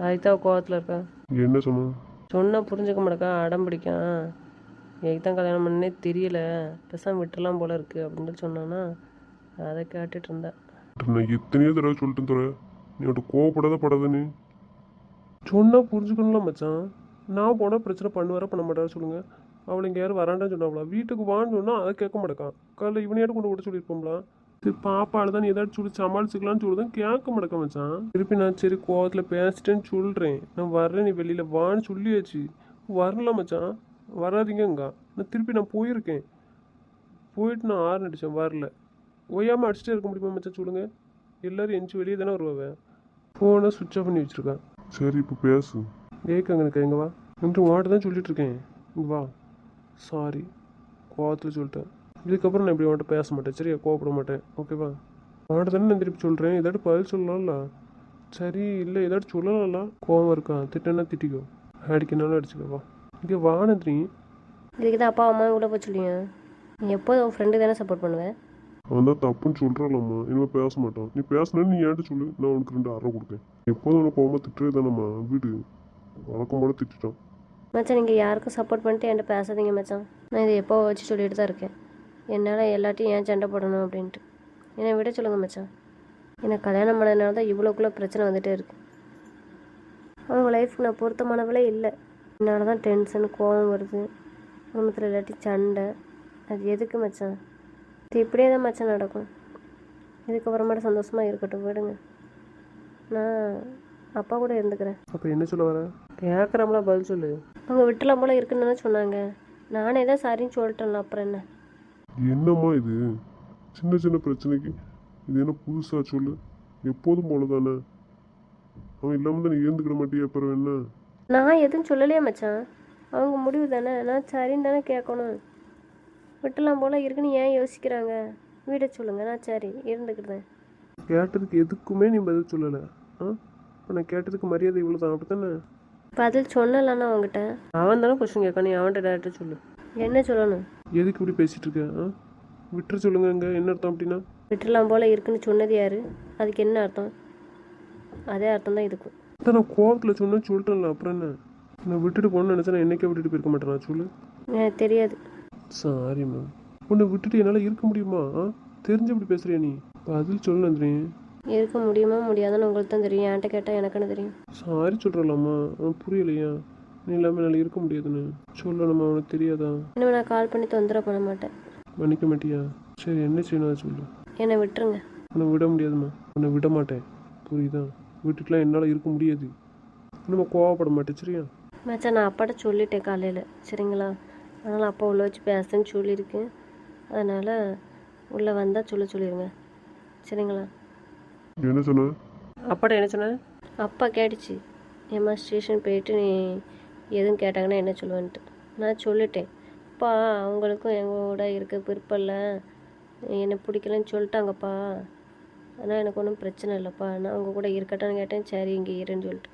அதுதான் கோவத்தில் இருக்கான். என்ன சொன்னான்? சொன்னால் புரிஞ்சுக்க மாட்டேக்கா, அடம் பிடிக்கான். எனக்கு தான் கல்யாணம் பண்ணே தெரியல, பெருசாக விட்டுலாம் போல இருக்குது அப்படின்னு சொல்லி சொன்னான்னா, அதை கேட்டுட்டு இருந்தேன். நான் எத்தனையோ தடவை சொல்லிட்டு தர, நீ அவட்ட கோவப்படாத படாதன்னு. சொன்னால் புரிஞ்சுக்கணும்லாம் மச்சான். நான் போனால் பிரச்சனை பண்ணுவாரா பண்ண மாட்டாரா சொல்லுங்கள். அவளை இங்கே யாரும் வராண்டான்னு சொன்னாங்களா, வீட்டுக்கு வான்னு சொன்னால் அதை கேட்க மாட்டேக்கான். காலைல இவனையாட்டு கொண்டு விட சொல்லியிருப்போம்ல. சரி பாப்பாவில் தான் நீ ஏதாச்சும் சொல்லி சமாளிச்சுக்கலான்னு சொல்லுதான், கேட்க மாட்டேக்க மச்சான். திருப்பி நான் சரி கோவத்தில் பேசிட்டேன்னு சொல்கிறேன், நான் வர்றேன் நீ வெளியில் வான்னு சொல்லியாச்சு. வரல மச்சான், வராதிங்கங்க. நான் போயிருக்கேன். போயிட்டு நான் 6 அடித்தேன், வரல. ஓயாமல் அடிச்சுட்டே இருக்க முடியுமா மச்சான் சொல்லுங்கள். எல்லோரும் எஞ்சி வெளியே தானே வருவாங்க. ஃபோனை சுவிட்ச் ஆஃப் பண்ணி வச்சுருக்கான். சரி இப்போ பேசு. கேட்காங்க எனக்கு, எங்க வா என்று வாட்ட தான் சொல்லிட்டு இருக்கேன். இங்க வா. சாரி, கோவத்தில் சொல்லிட்டேன். இதுக்கப்புறம் நான் இப்படி அவன்கிட்ட பேச மாட்டேன் சரியா? கோவப்பட மாட்டேன் ஓகேவா? அவன்கிட்ட தானே நான் திருப்பி சொல்கிறேன். ஏதாட்டும் பதில் சொல்லலாம்ல? சரி இல்லை ஏதாட்டும் சொல்லலாம்ல? கோவம் இருக்கா? திட்டனா திட்டிக்கோ, அடிக்கனாலும் அடிச்சுக்கோ. வா இங்கே வா நந்தினி. இதுக்கு தான் அப்பா அம்மா கூட போய் சொல்லுவீங்க. நீ எப்போதும் உன் ஃப்ரெண்டு தானே சப்போர்ட் பண்ணுவேன். அவன் தான் தப்புன்னு சொல்கிறான்லம்மா, இனிமேல் பேச மாட்டான். நீ பேசினா நீ ஏன்ட்டு சொல்லு, நான் உனக்கு 2 அரை கொடுக்கேன். எப்போதும் உனக்கு கோவமாக திட்டுறது தானம்மா வீடு, வழக்கம் போல திட்டான். மச்சான் நீங்கள் யாருக்கும் சப்போர்ட் பண்ணிட்டு என்கிட்ட பேசாதீங்க மச்சான். நான் இதை எப்போ வச்சு சொல்லிட்டு தான் இருக்கேன். என்னால் எல்லாத்தையும் ஏன் சண்டை போடணும் அப்படின்ட்டு. என்னை விட சொல்லுங்கள் மச்சான். எனக்கு கல்யாணம் பண்ணதுனால தான் இவ்வளோக்குள்ளே பிரச்சனை வந்துகிட்டே இருக்குது. அவங்க லைஃப்க்கு நான் பொருத்தமானவளே இல்லை. என்னால் தான் டென்ஷன் கோவம் வருது. குடும்பத்தில் இல்லாட்டி சண்டை. அது எதுக்கு மச்சான்? இது இப்படியே தான் மச்சான் நடக்கும். இதுக்கப்புறமாட்ட சந்தோஷமாக இருக்கட்டும், விடுங்க. நான் அப்பா கூட இருந்துக்கிறேன். அப்போ என்ன சொல்ல வர? கேட்குறோம்ல பதில் சொல்லு. அவங்க விட்டுலாம் போல இருக்குன்னு தானே சொன்னாங்க. நானே தான் சரின்னு சொல்லிட்டேன்ல, அப்புறம் என்ன? என்னம்மா இது சின்ன சின்ன பிரச்சனைக்கு இது என்ன புதுசாக சொல்லு? எப்போதும் போல தானே. அவன் இல்லாமல் தான் நீ இருந்துக்கிட மாட்டியா? அப்புறம் என்ன? நான் எதுவும் சொல்லலையே மச்சான். அவங்க முடிவு தானே, நான் சரின்னு தானே கேட்கணும். விட்டுலாம் போல இருக்குன்னு ஏன் யோசிக்கிறாங்க? வீட சொல்லுங்கள், நான் சரி இருந்துக்கிட்டேன். கேட்டதுக்கு எதுக்குமே நீ பதில் சொல்லலை. இப்போ நான் கேட்டதுக்கு மரியாதை இவ்வளோ தான் அப்படி தானே? பதில் சொன்னலான்னா அவங்ககிட்ட. அவன் தானே கொஸ்டின் கேட்க, நீ அவன்கிட்ட டேரக்டாக சொல்லு. என்ன சொல்லணும்? எதுக்கு இப்படி பேசிகிட்டு இருக்க? விட்டுற சொல்லுங்க. என்ன அர்த்தம் அப்படின்னா? விட்டுலாம் போல இருக்குன்னு சொன்னது யாரு? அதுக்கு என்ன அர்த்தம்? அதே அர்த்தம் தான் இதுக்கும். அதான் நான் கோவத்தில் சொன்னேன்னு சொல்லிட்டேன்ல, அப்புறம் என்ன? நான் விட்டுட்டு போகணும்னு நினச்சா நான் என்னைக்கே விட்டுட்டு போயிருக்க மாட்டேன். நான் சொல்லு. எனக்கு தெரியாது. Sorry ma'am. உன்னை விட்டுட்டு என்னால் இருக்க முடியுமா? தெரிஞ்சு இப்படி பேசுறியா நீ? பதில் சொல்லு நந்தினி. இருக்க முடியுமா முடியாதுன்னு உங்களுக்கு தான் தெரியும். என்கிட்ட கேட்டால் எனக்குன்னு தெரியும். சாரி சொல்கிறலாமா? அவன் புரியலையா? நீ இல்லாமல் என்னால் இருக்க முடியாதுன்னு சொல்லணுமா? அவனுக்கு தெரியாதா? இனிமேல் நான் கால் பண்ணி தொந்தரவு பண்ண மாட்டேன். மன்னிக்க மாட்டியா? சரி என்ன செய்யணும் அதை சொல்லு. என்னை விட்டுருங்க. உன்னை விட முடியாதும்மா. உன்னை விட மாட்டேன், புரியுதா? விட்டுட்டுலாம் என்னால் இருக்க முடியாது. நம்ம கோவப்பட மாட்டேன் சரியா? மச்சான் நான் அப்பாட்ட சொல்லிட்டேன் காலையில், சரிங்களா? அதனால் அப்பா உள்ளே வச்சு பேசுன்னு சொல்லியிருக்கேன். அதனால் உள்ளே வந்தால் சொல்லிடுங்க, சரிங்களா? என்ன சொன்ன? அப்பாட்ட என்ன சொன்னேன்? அப்பா கேட்டுச்சு, ஏம்மா ஸ்டேஷன் போயிட்டு நீ எதுவும் கேட்டாங்கன்னா என்ன சொல்லுவேன்ட்டு. நான் சொல்லிட்டேன், அப்பா அவங்களுக்கும் எங்களோட இருக்க விருப்பம் இல்லை, என்னை பிடிக்கலன்னு சொல்லிட்டாங்கப்பா. ஆனால் எனக்கு ஒன்றும் பிரச்சனை இல்லைப்பா, நான் அவங்க கூட இருக்கட்டான்னு கேட்டேன். சரி இங்கே இருன்னு சொல்லிட்டு.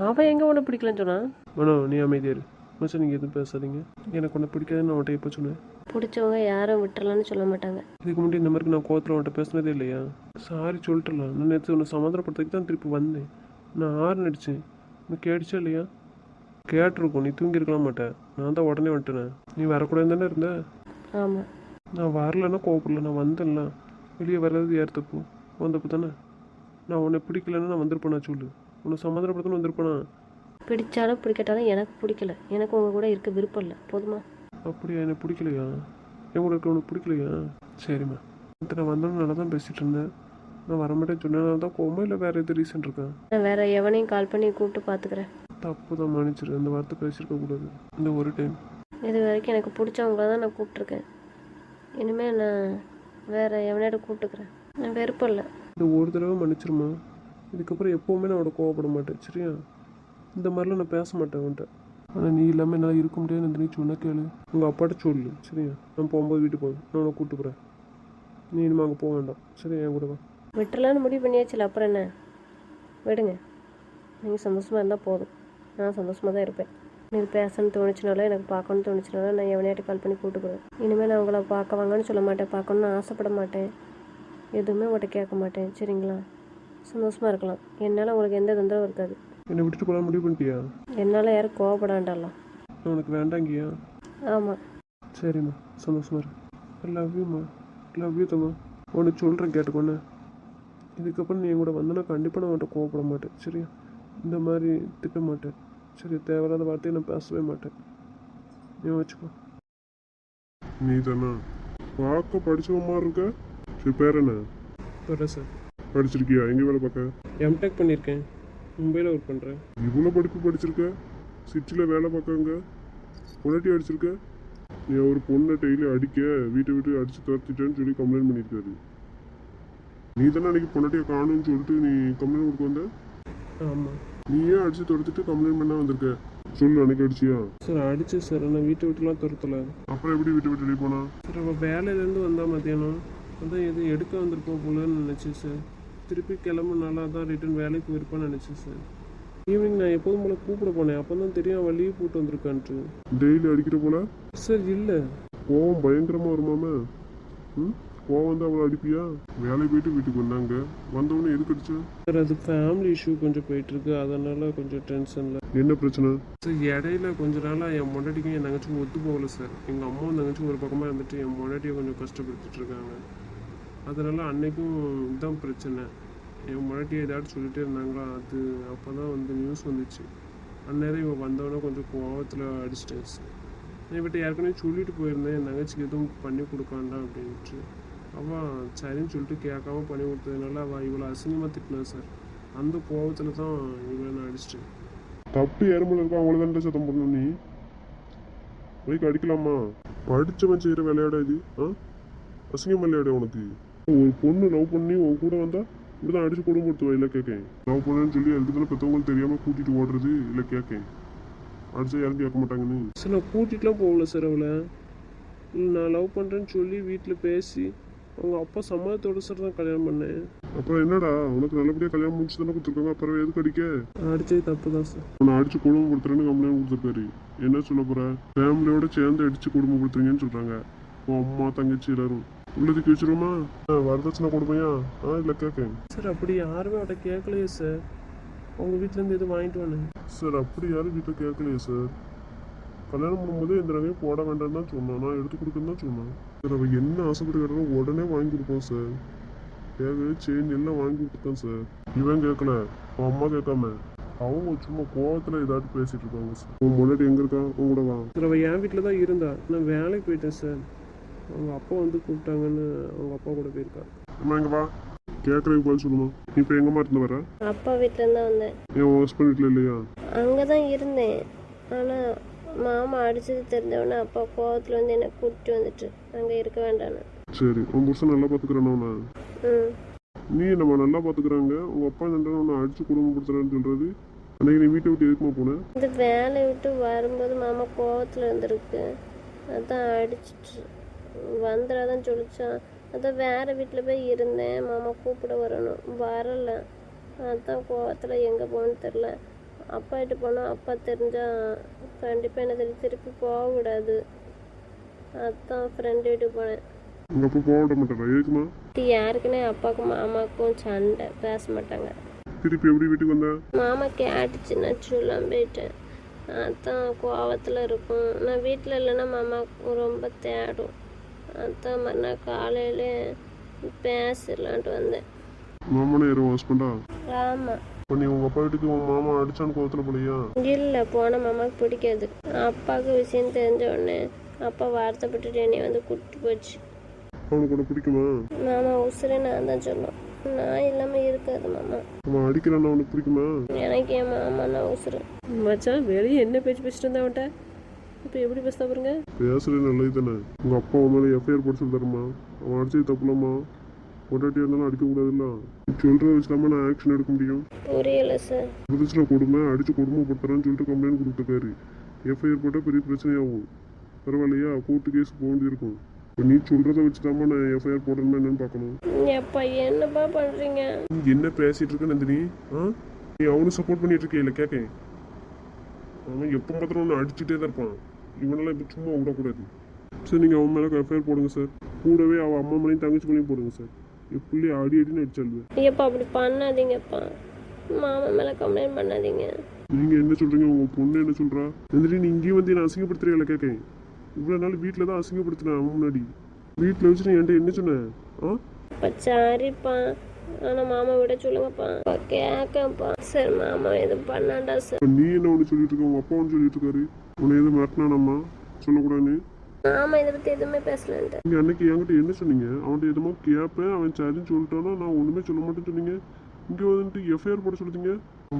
அவன் எங்கே ஒன்று பிடிக்கலன்னு சொன்னான். வேணா நீ அமைதியாரு மச்சான். நீங்கள் எதுவும் பேசாதீங்க. எனக்கு ஒன்று பிடிக்காதுன்னு நான் அவன்கிட்ட எப்போ சொன்னேன்? பிடிச்சவங்க யாரும் விட்டுறலான்னு சொல்ல மாட்டாங்க. இதுக்கு முன்னாடி இந்த மாதிரி நான் கோவத்தில் அவன்கிட்ட பேசினதே இல்லையா? சாரி சொல்லிட்டுலாம். நான் நேற்று ஒன்று சமாதானப்படுறதுக்கு தான் திருப்பி வந்தேன். நான் ஆறு நடித்தேன். நீ கேட்டுச்சா இல்லையா? கேட்டிருக்கோம். நீ தூங்கி இருக்கலாம் மாட்டேன். நான் தான் உடனே வந்துட்டேன். நீ வரக்கூடாது தானே இருந்த? ஆமாம். நான் வரலன்னா கோவப்படல. நான் வந்தேன்ல. வெளியே வர்றது யார் தப்பு? உன் தப்பு தானே. நான் உன்னை பிடிக்கலன்னா நான் வந்திருப்பேனா சொல்லு? உன்னை சமாதானப்படுத்தணும் வந்திருப்பேனா? பிடிச்சாலும் பிடிக்கட்டாலும் எனக்கு பிடிக்கல. எனக்கு உங்கள் கூட இருக்க விருப்பம் இல்லை, போதுமா? அப்படியா? எனக்கு பிடிக்கலையா? என் கூட இருக்க உனக்கு பிடிக்கலையா? சரிம்மா. நான் வந்தோன்னு நல்லா தான் பேசிகிட்டு இருந்தேன். நான் வரமாட்டேன்னு சொன்னேன் தான் கோவமா, இல்லை வேறு எது ரீசன் இருக்கா? நான் வேறு எவனையும் கால் பண்ணி கூப்பிட்டு பார்த்துக்கிறேன். தப்பு தான், மன்னிச்சிரு. அந்த வார்த்தை பேசியிருக்க கூடாது இந்த ஒரு டைம். இது வரைக்கும் எனக்கு பிடிச்சவங்கள தான் நான் கூப்பிட்ருக்கேன். இனிமேல் நான் வேறு எவனையோட கூப்பிட்டுக்கிறேன். நான் விருப்பம் இல்லை. இந்த ஒரு தடவை மன்னிச்சிருமா. இதுக்கப்புறம் எப்போவுமே நான் அவனை கோவப்பட மாட்டேன் சரியா? இந்த மாதிரிலாம் நான் பேச மாட்டேன் அவன்கிட்ட. ஆனால் நீ இல்லாமல் என்னால் இருக்க முடியாது. அந்த நீ சொன்னா கேளு. உங்கள் அப்பாட்ட சொல்லு சரியா? நான் போகும்போது வீட்டுக்கு போவேன். நான் உன்னை கூப்பிட்டு போகிறேன். நீ இனிமேல் அங்கே போக வேண்டாம் சரியா? என் கூட வா. விட்டுலான்னு முடிவு பண்ணியாச்சுல, அப்புறம் என்ன? விடுங்க. நீங்கள் சந்தோஷமாக இருந்தால் போதும். நான் சந்தோஷமாக தான் இருப்பேன். எனக்கு பேசணும்னு தோணுச்சுனாலும் எனக்கு பார்க்கணும்னு தோணுச்சுனாலும் நான் எவனையாட்டி கால் பண்ணி கூப்பிட்டுக்குவேன். இனிமேல் நான் உங்களை பார்க்க வாங்கன்னு சொல்ல மாட்டேன், பார்க்கணுன்னு ஆசைப்பட மாட்டேன், எதுவுமே உங்கள்கிட்ட கேட்க மாட்டேன் சரிங்களா? சந்தோஷமாக இருக்கலாம். என்னால் உங்களுக்கு எந்த தொந்தரவும் இருக்காது. என்னை விட்டுட்டு போகலாம் முடிவு பண்ணிட்டியா? என்னால் யாரும் கோவப்பட வேண்டாம்லாம். நான் உனக்கு வேண்டாங்கியா? ஆமாம். சரிம்மா, சந்தோஷமா இரு. ஐ லவ் யூம்மா. லவ் யூ தம்மா. உனக்கு சொல்கிறேன் கேட்டுக்கொண்ணே. இதுக்கப்புறம் நீ என் கூட வந்தனா கண்டிப்பாக நான் உன்கிட்ட கோவப்பட மாட்டேன் சரியா? இந்த மாதிரி திட்ட மாட்டேன் சரி? தேவையில்லாத வார்த்தையை நான் பேசவே மாட்டேன். நீ வச்சுக்கோ. நீ தானே பார்க்க படிச்சவ மாதிரி இருக்க. சரி பேர் என்ன? வரேன் சார். படிச்சிருக்கியா? எங்கே வேலை பார்க்க? எம்டெக் பண்ணியிருக்கேன். மும்பையில் ஒர்க் பண்ணுறேன். இவ்வளோ படிப்பு படிச்சிருக்க, சிட்டியில் வேலை பார்க்காங்க, பொண்டாட்டி அடிச்சிருக்க. நீ ஒரு பொண்ணை டெய்லி அடிக்க வீட்டை விட்டு அடித்து துரத்திட்டேன்னு சொல்லி கம்ப்ளைண்ட் பண்ணியிருக்காரு. நீ தானே அன்றைக்கி பொண்டாட்டியை காணும்னு சொல்லிட்டு நீ கம்ப்ளைண்ட் கொடுக்க வந்த. ஆமாம். நீ ஏன் அடித்து துரத்திட்டு கம்ப்ளைண்ட் பண்ண வந்திருக்க? சொல்லு, அன்னைக்கு அடிச்சியா? சார் அடிச்சு சார், நான் வீட்டை விட்டுலாம் துரத்தலை. அப்புறம் எப்படி வீட்டை விட்டு வெளியே போனா? சார் அவள் வேலையிலேருந்து வந்தா மத்தியானம், அதான் எதுவும் எடுக்க வந்திருப்போம் போலன்னு நினச்சேன் சார். திருப்பி கிளம்புனால அதான் ரிட்டர்ன் வேலைக்கு போயிருப்பான்னு நினச்சேன் சார். ஈவினிங் நான் எப்போதும் போல கூப்பிட போனேன், அப்போ தான் தெரியும் அவள் லீவ் போட்டு வந்திருக்கான்ட்டு. டெய்லி அடிக்கிற போல? சார் இல்லை. கோவம் பயங்கரமா வருமாம? கோவம் வந்து அவளை அடிப்பியா? வேலைக்கு போயிட்டு வீட்டுக்கு வந்தாங்க, வந்தவொடனே எதுக்கு அடிச்ச? சார் அது ஃபேமிலி இஷ்யூ கொஞ்சம் போயிட்டுருக்கு, அதனால கொஞ்சம் டென்ஷனில். என்ன பிரச்சனை? சார் இடையில கொஞ்ச நாளாக என் பொண்டாட்டிக்கும் என் தங்கச்சிக்கும் ஒத்து போகல சார். எங்கள் அம்மாவும் தங்கச்சியும் ஒரு பக்கமாக இருந்துட்டு என் பொண்டாட்டியை கொஞ்சம் கஷ்டப்படுத்திட்டு இருக்காங்க. அதனால அன்னைக்கும் இதுதான் பிரச்சனை. என் பொண்டாட்டியை ஏதாச்சும் சொல்லிட்டே இருந்தாங்களா, அது அப்போ தான் வந்து நியூஸ் வந்துச்சு. அந்நேரம் இவன் வந்தவொடனே கொஞ்சம் கோவத்தில் அடிச்சிட்டேன் சார். நான் இவட்ட ஏற்கனவே சொல்லிட்டு போயிருந்தேன், என் தங்கச்சிக்கு எதுவும் பண்ணி கொடுக்காண்டா அப்படின்ட்டு. அவள் சரின்னு சொல்லிட்டு கேட்காம பண்ணி கொடுத்ததுனால அவள் இவ்வளோ அசிங்கமாக திட்டினான் சார். அந்த கோவத்தில் தான் இவளை நான் அடிச்சிட்டேன். தப்பு ஏறுமல இருக்கா, அவங்கள தானே சத்தம் பண்ணணும். நீ பைக் அடிக்கலாமா? படிச்சவன் செய்யற விளையாடா இது? அசிங்கம் விளையாட உனக்கு? ஒரு பொண்ணு லவ் பண்ணி உன் கூட வந்தா இப்படிதான் அடிச்சு குடும்பத்துவா? இல்லை கேட்கேன். லவ் பண்ணேன்னு சொல்லி அதுக்கு தானே பெற்றவங்களுக்கு தெரியாம கூட்டிட்டு ஓடுறது. இல்லை கேட்கேன், அடிச்சா யாரும் கேட்க மாட்டாங்கன்னு. சார் நான் கூட்டிகிட்டுலாம் போகல சார் அவளை. நான் லவ் பண்ணுறேன்னு சொல்லி வீட்டில் பேசி அவங்க அப்பா சம்மதத்தோட சார் தான் கல்யாணம் பண்ணேன். அப்புறம் என்னடா, உனக்கு நல்லபடியா கல்யாணம் முடிச்சு தானே கொடுத்துருக்காங்க, அப்புறம் எதுக்கு அடிக்க? அடிச்சது தப்பு தான் சார். உன்னை அடிச்சு குடும்பப்படுத்துறேன்னு கம்ப்ளைண்ட் கொடுத்துருக்காரு. என்ன சொல்ல போற? ஃபேமிலியோட சேர்ந்து அடிச்சு குடும்பப்படுத்துறீங்கன்னு சொல்றாங்க உன் அம்மா தங்கச்சி எல்லாரும். உள்ளதுக்கு வச்சிருமா? வரதட்சணை கொடுமையா? இல்லை கேட்கேன். சார் அப்படி யாருமே அவட்ட கேட்கலையே சார். அவங்க வீட்டிலேருந்து எதுவும் வாங்கிட்டு வாங்க சார். அப்படி யாரும் வீட்டில் கேட்கலையே சார். கல்யாணம் பண்ணும்போது இந்த நகையை போட வேண்டாம்னு தான் சொன்னான், நான் எடுத்து கொடுக்குன்னு தான் சொன்னேன் சார். அவள் என்ன ஆசைப்பட்டு கேட்டாலும் உடனே வாங்கி கொடுப்போம் சார். தேவை செயின் எல்லாம் வாங்கி கொடுத்தேன் சார். இவன் கேட்கல, அவன் அம்மா கேட்காம அவங்க சும்மா கோவத்தில் ஏதாட்டு பேசிட்டு இருக்காங்க சார். உன் முன்னாடி எங்கே இருக்கா? உன் கூட வா. சார் அவள் என் வீட்டில் தான் இருந்தா, நான் வேலைக்கு போயிட்டேன் சார். அவங்க அப்பா வந்து கூப்பிட்டாங்கன்னு அவங்க அப்பா கூட போயிருக்கா. அம்மா இங்கே வா, கேட்குறதுக்கு பதில் சொல்லுமா. நீ இப்போ எங்கம்மா இருந்து வர? அப்பா வீட்டிலேருந்து தான் வந்தேன். என் ஹஸ்பண்ட் வீட்டில் இல்லையா? அங்கே தான் இருந்தேன். ஆனால் மாமா அடிச்சது தெரிஞ்சவொடனே அப்பா கோவத்தில் வந்து என்னை கூப்பிட்டு வந்துட்டு அங்கே இருக்க வேண்டான்னு. சரி, உன் புருஷன் நல்லா பார்த்துக்கிறேன்னா? நீ நம்ம நல்லா பார்த்துக்கிறாங்க, உங்கள் அப்பா நன்றா உன்னை அடிச்சு குடும்பப்படுத்துறான்னு சொல்கிறது. அன்றைக்கி நீ வீட்டை விட்டு எதுக்குமா போனேன்? இந்த வேலையை விட்டு வரும்போது மாமா கோவத்தில் இருந்திருக்கு, அதான் அடிச்சிட்டு வந்துடாதான் சொல்லிச்சான். அதான் வேறு வீட்டில் போய் இருந்தேன், மாமா கூப்பிட வரணும், வரலை. அதான் கோவத்தில் எங்கே போகணுன்னு தெரில. அப்பா கிட்ட போனால் அப்பா தெரிஞ்சால் கண்டிப்பாக என்ன திருப்பி போகக்கூடாது. அதான் ஃப்ரெண்டு வீட்டுக்கு போனேன். உங்கள் அப்பா போக விட மாட்டாரா? எதுக்குமா? யாருக்குன்னே அப்பாவுக்கும் மாமாவுக்கும் சண்டை, பேச மாட்டாங்க. திருப்பி எப்படி வீட்டுக்கு வந்த? மாமா கேட்டுச்சு, நான் சொல்லாம போயிட்டேன். அதான் கோவத்தில் இருக்கும். நான் வீட்டில் இல்லைன்னா மாமா ரொம்ப தேடும். அதான் மறுநாள் காலையில் பேசிடலான்ட்டு வந்தேன். மாமனே யாரும் ஹஸ்பண்டா? ஆமாம். இப்போ நீ உங்கள் அப்பா வீட்டுக்கு உன் மாமா அடிச்சான்னு கோவத்தில் போலியா? இல்லை, போனால் மாமாவுக்கு பிடிக்காது. அப்பாவுக்கு விஷயம் தெரிஞ்ச உடனே அப்பா வருத்தப்பட்டுட்டு என்னை வந்து கூப்பிட்டு போச்சு. அவனுக்கு கூட பிடிக்குமா? மாமா உசுரே நான் தான் சொல்லுவேன், நான் இல்லாமல் இருக்காது மாமா. அவன் அடிக்கிறான்னா அவனுக்கு பிடிக்குமா? எனக்கு என் மாமா நான் உசுரு. மச்சான் வெளியே என்ன பேச்சு பேசிட்டு இருந்தா அவன்கிட்ட? இப்போ எப்படி பேசுதா பாருங்க. பேசுறது நல்லது தானே. உங்கள் அப்பா அவன் மேலே எஃப்ஐஆர் போட்டு சொல்லி தரமா? அவன் அடிச்சது தப்புலாமா? பொட்டாட்டியாக இருந்தாலும் அடிக்கக்கூடாதுல்ல. சொல்கிறத வச்சுலாமா நான் ஆக்ஷன் எடுக்க முடியும்? புரியலை சார். புதுசில் கொடுமை அடித்து கொடுமைப்படுத்துறான்னு சொல்லிட்டு கம்ப்ளைண்ட் கொடுத்துருக்காரு. எஃப்ஐஆர் போட்டால் பெரிய பிரச்சனையாகும். பரவாயில்லையா? கோர்ட்டு கேஸ் போக வேண்டியிருக்கும். இப்போ நீ சொல்கிறத வச்சுதாம்மா நான் எஃப்ஐஆர் போடுறேன்னா என்னன்னு பார்க்கணும். எப்பா என்னப்பா பண்ணுறீங்க? நீ என்ன பேசிகிட்டு இருக்க நந்தினி? நீ அவனுக்கு சப்போர்ட் பண்ணிட்டு இருக்கே? இல்லை கேட்கேன். அவன் எப்போ பார்த்தாலும் ஒன்று அடிச்சுட்டே தான் இருப்பான். இவனெல்லாம் இப்போ சும்மா விடக்கூடாது சார். நீங்கள் அவன் மேலே எஃப்ஐஆர் போடுங்க சார். கூடவே அவள் அம்மா மேலேயும் தங்கச்சி மேலேயும் போடுங்க சார். என் பிள்ளை அடி அடின்னு அடிச்சாலுவேன். ஐயப்பா அப்படி பண்ணாதீங்கப்பா, மாமா மேலே கம்ப்ளைண்ட் பண்ணாதீங்க. நீங்கள் என்ன சொல்கிறீங்க? உங்கள் பொண்ணு என்ன சொல்கிறா? நந்தினி நீ இங்கேயும் வந்து நான் அசிங்கப்படுத்துறீங்களா? கேட்கேன். இவ்வளோ நாள் வீட்டில் தான் அசிங்கப்படுத்தினேன். அவன் முன்னாடி வீட்டில் வச்சு நீ என்கிட்ட என்ன சொன்னேன்? அப்பா சாரிப்பா, ஆனால் மாமா விட சொல்லுங்கப்பா. கேட்கப்பா சார், மாமா எதுவும் பண்ணாண்டா சார். இப்போ நீ என்ன ஒன்று சொல்லிட்டு இருக்க? உங்கள் அப்பா ஒன்று சொல்லிட்டு இருக்காரு. உன்னை எதுவும் மிரட்டினானம்மா? சொல்லக்கூடாதுன்னு. மாமா இதை பற்றி எதுவுமே பேசலான்ட்டு. நீங்கள் அன்னைக்கு என்கிட்ட என்ன சொன்னீங்க? அவன்கிட்ட எதுவுமே கேட்பேன், அவன் சரின்னு சொல்லிட்டானா நான் ஒன்றுமே சொல்ல மாட்டேன்னு சொன்னீங்க. இங்கே வந்துட்டு எஃப்ஐஆர் போட சொல்லிட்டீங்க.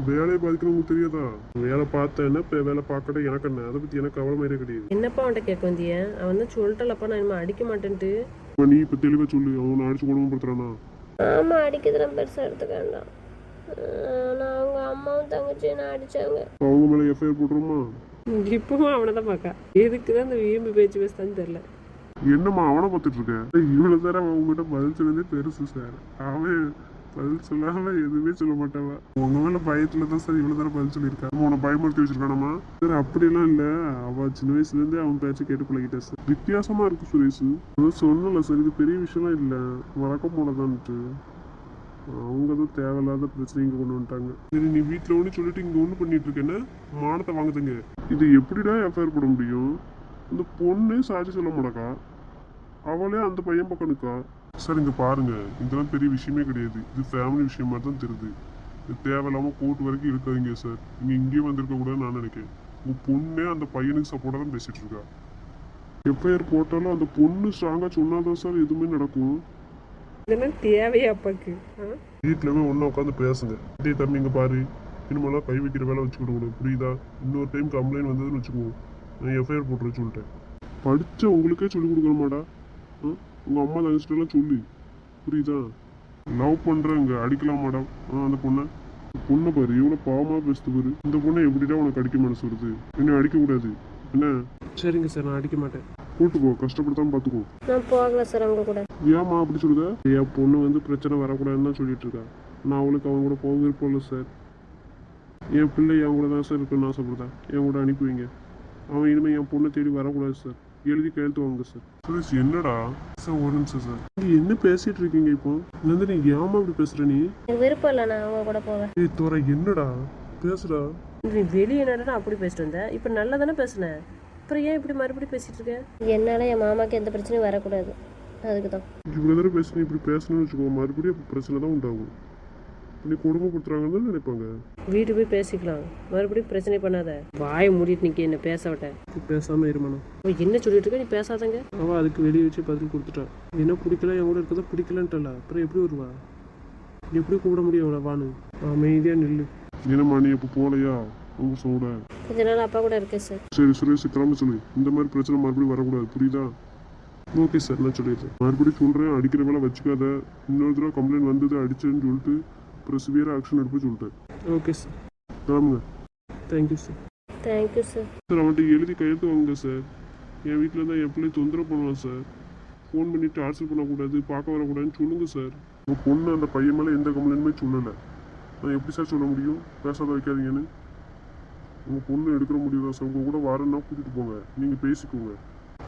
வேலையை பாதிக்கணும் உங்களுக்கு தெரியாதா? வேலை பார்த்தேன் என்ன, இப்போ வேலை பார்க்கட்ட எனக்கு என்ன, அதை பற்றி எனக்கு கவலை மாதிரியே கிடையாது. என்னப்பா அவன்கிட்ட கேட்க வந்திய? அவன் தான் சொல்லிட்டலப்பா நான் இனிமேல் அடிக்க மாட்டேன்ட்டு. நீ இப்போ தெளிவாக சொல்லு, அவனை அடிச்சு கொடுமைப்படுத்துறானா? மாமா அடிக்கிறதுலாம் பெருசாக எடுத்துக்க வேண்டாம். ஆனால் அவங்க அம்மாவும் தங்கச்சி நான் அடிச்சாங்க. அவங்க மேலே எஃப்ஐஆர் போட்டுருமா? இப்பவும் அவனை தான் பார்க்கா. எதுக்கு தான் இந்த வீம்பு பேச்சு பேசுதான்னு தெரில. என்னம்மா அவனை பார்த்துட்டு இருக்க? இவ்வளோ நேரம் அவங்ககிட்ட பதில் சொன்னதே பெருசு சார். அவன் பதில் சொல்லாம எதுவுமே சொல்ல மாட்டாவ. உங்க மேல பயத்துல தான் சார் இவ்வளவு நேரம் பதில் சொல்லியிருக்கா. உன்னை பயமுறுத்தி வச்சிருக்கானம்மா சார்? அப்படிலாம் இல்ல, அவ சின்ன வயசுல இருந்தே அவன் பேச்ச கேட்டு பழகிட்டா சார். வித்தியாசமா இருக்கு சுரேஷ். சொன்னல சார், இது பெரிய விஷயம்லாம் இல்ல, வழக்கம் போலதான்ட்டு. அவங்க தான் தேவையில்லாத பிரச்சனை இங்க கொண்டு வந்துட்டாங்க. சரி, நீ வீட்டுல ஒண்ணு சொல்லிட்டு இங்க ஒண்ணு பண்ணிட்டு இருக்கேன்னு மானத்தை வாங்குதுங்க. இது எப்படிடா எஃப்ஐஆர் போட முடியும்? இந்த பொண்ணு சாட்சி சொல்ல மாட்டக்கா, அவளே அந்த பையன் பக்கம் நிற்கா. சார் இங்கே பாருங்க, இதெல்லாம் பெரிய விஷயமே கிடையாது. இது ஃபேமிலி விஷயம் மாதிரி தான் தெரியுது. இது தேவையில்லாமல் கோர்ட் வரைக்கும் இருக்காதீங்க சார். நீங்கள் இங்கேயும் வந்திருக்க கூடாதுன்னு நான் நினைக்கிறேன். உங்கள் பொண்ணே அந்த பையனுக்கு சப்போர்ட்டாக தான் பேசிகிட்டு இருக்கா. எஃப்ஐஆர் போட்டாலும் அந்த பொண்ணு ஸ்ட்ராங்காக சொன்னாதான் சார் எதுவுமே நடக்கும். இதெல்லாம் தேவையா அப்பாக்கு? வீட்டிலமே ஒன்றா உட்காந்து பேசுங்க. இதே தம்பி இங்கே பாரு, இனிமேலாம் கை வைக்கிற வேலை வச்சுக்கிட கூடாது, புரியுதா? இன்னொரு டைம் கம்ப்ளைண்ட் வந்ததுன்னு வச்சுக்குவோம், நான் எஃப்ஐஆர் போட்டுறேன்னு சொல்லிட்டேன். படித்த உங்களுக்கே சொல்லிக் கொடுக்கணுமாடா? உங்கள் அம்மா தங்கச்சிட்டெல்லாம் சொல்லு, புரியுதா? லவ் பண்ணுறேங்க அடிக்கலாம் மேடம். அந்த பொண்ணை பாரு, எவ்வளோ பாவமாக பேசுது பாரு. இந்த பொண்ணை எப்படிடா உனக்கு அடிக்க மனசு வருது? என்ன அடிக்கக்கூடாது என்ன? சரிங்க சார், நான் அடிக்க மாட்டேன். கூட்டு போ, கஷ்டப்படுத்தாம பார்த்துக்கோ. நான் போகல சார் அவங்க கூட. ஏம்மா அப்படி சொல்லுத? என் பொண்ணு வந்து பிரச்சனை வரக்கூடாதுன்னு தான் சொல்லிட்டு இருக்கா. நான் அவளுக்கு அவங்க கூட போக விருப்பம் இல்லை சார். என் பிள்ளை என் கூட தான் சார் இருக்குன்னு ஆசைப்படுதா. என் கூட அனுப்பி வைங்க. அவன் இனிமேல் என் பொண்ணை தேடி வரக்கூடாது சார். எழுதி கையெழுத்து வாங்க சார். சுரேஷ் என்னடா? சார் ஒரு நிமிஷம் சார். நீ என்ன பேசிட்டு இருக்கீங்க இப்போ? நந்தினி, ஏமா இப்படி பேசுற நீ? எனக்கு விருப்பம் இல்லை, நான் அவங்க கூட போவேன். ஏய் தோற, என்னடா பேசுறா? நீ வெளியே என்னடா அப்படி பேசிட்டு வந்த? இப்போ நல்லா தானே பேசுனேன், அப்புறம் ஏன் இப்படி மறுபடியும் பேசிட்டு இருக்க? என்னால் என் மாமாவுக்கு எந்த பிரச்சனையும் வரக்கூடாது, அதுக்கு தான். இவ்வளோ தடவை பேசி இப்படி பேசணும்னு வச்சுக்கோ, மறுபடியும் பிரச்சனை தான் உண்டாகும். நீ குடும்பப்படுத்துறாங்கன்னு தான் நினைப்பாங்க. வீட்டு போய் பேசிக்கலாம், மறுபடியும் பிரச்சனை பண்ணாத. வாயை மூடிட்டு நிற்க, என்ன பேச விட்டேன். பேசாம இருமாண்ணா. அவள் என்ன சொல்லிட்டு இருக்க? நீ பேசாதங்க. அவள் அதுக்கு வெளியே வச்சு பதில் கொடுத்துட்டா. என்ன பிடிக்கல, என் கூட இருக்கதா பிடிக்கலன்ட்டல, அப்புறம் எப்படி வருவா? எப்படி கூப்பிட முடியும் அவளை? வானு அமைதியாக நில்லு. என்னம்மா நீ இப்போ போகலையா உங்க சோட? கொஞ்ச நாள் அப்பா கூட இருக்கேன் சார். சரி சுரேஷ், கிளம்ப சொல்லு. இந்த மாதிரி பிரச்சனை மறுபடியும் வரக்கூடாது, புரியுதா? ஓகே சார், நான் சொல்லிடுறேன். மறுபடியும் சொல்கிறேன், அடிக்கிற வேலை வச்சுக்காத. இன்னொரு தடவை கம்ப்ளைண்ட் வந்தது அடிச்சேன்னு சொல்லிட்டு அப்புறம் சிவியராக ஆக்ஷன் எடுப்பு சொல்லிட்டேன். Okay sir. கிளம்புங்க. Thank you sir. Thank you sir. Sir அவன்கிட்ட எழுதி கையெழுத்து வாங்குங்க சார். என் வீட்டில் இருந்தால் என் பிள்ளை தொந்தரவு பண்ணுவான் சார். ஃபோன் பண்ணி டார்ச்சர் பண்ணக்கூடாது, பார்க்க வரக்கூடாதுன்னு சொல்லுங்கள் சார். உங்கள் பொண்ணு அந்த பையன் மேலே எந்த கம்ப்ளைண்ட்டுமே சொல்லலை. நான் எப்படி சார் சொல்ல முடியும் பேசாத வைக்காதீங்கன்னு? உங்கள் பொண்ணு எடுக்கிற முடியும் தான் சார். உங்கள் கூட வரேன்னா கூட்டிகிட்டு போங்க, நீங்கள் பேசிக்கோங்க.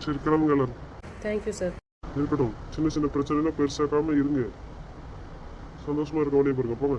சரி கிளம்புங்க எல்லாரும். Thank you sir. இருக்கட்டும், சின்ன சின்ன பிரச்சனைலாம் பெருசாக்காமல் இருங்க. சந்தோஷமாக இருக்க வழியை பாருங்க, போங்க.